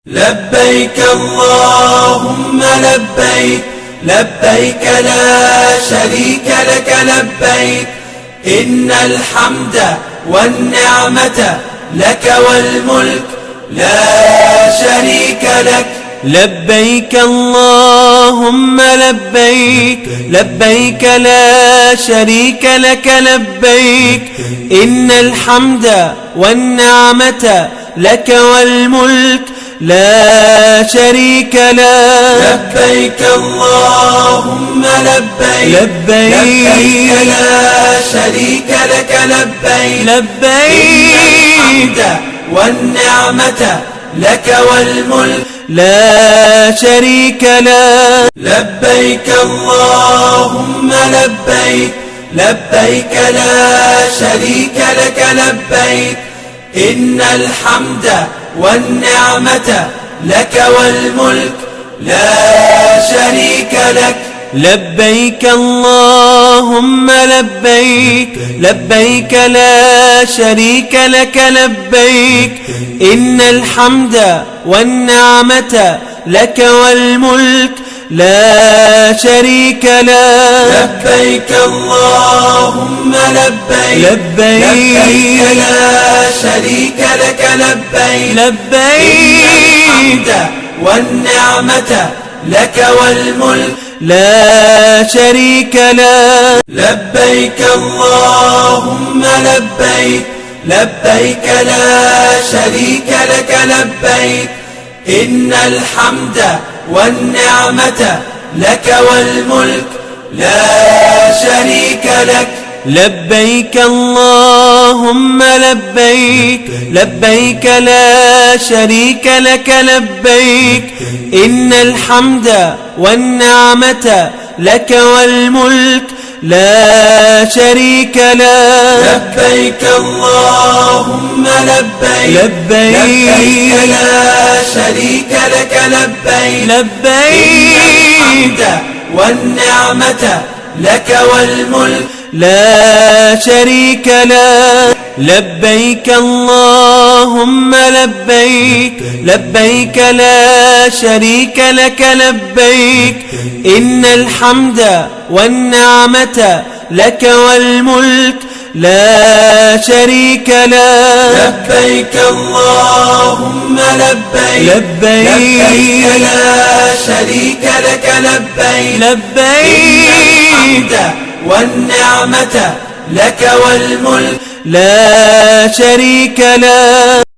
لبيك اللهم لبيك لبيك لا شريك لك لبيك إن الحمد والنعمة لك والملك لا شريك لك. لبيك اللهم لبيك لبيك لا شريك لك لبيك إن الحمد والنعمة لك والملك لا شريك لك. لبيك اللهم لبيك لبيك لا شريك لك لبيك لبيك الحمد والنعمة لك والملك لا شريك لك. لبيك اللهم لبيك لبيك لا شريك لك لبيك إن الحمد والنعمة لك والملك لا شريك لك. لبيك اللهم لبيك لبيك لا شريك لك لبيك إن الحمد والنعمة لك والملك لا شريك لك. لبيك اللهم لبيك لبيك لا شريك لك لبيك الحمد والنعمة لك والملك لا شريك لك. لبيك اللهم لبيك لبيك لا شريك لك لبيك إن الحمد والنعمة لك والملك لا شريك لك. لبيك اللهم لبيك لبيك لا شريك لك لبيك إن الحمد والنعمة لك والملك لا شريك لك. لبيك اللهم لبيك لبيك لا شريك لك لبيك الحمد والنعمة لك والملك لا شريك لك. لبيك اللهم لبيك لبيك لا شريك لك لبيك إن الحمد والنعمة لك والملك لا شريك لك. لبيك اللهم لبيك لبيك لا شريك لك لبيك الحمد والنعمة لك والملك لا شريك لك.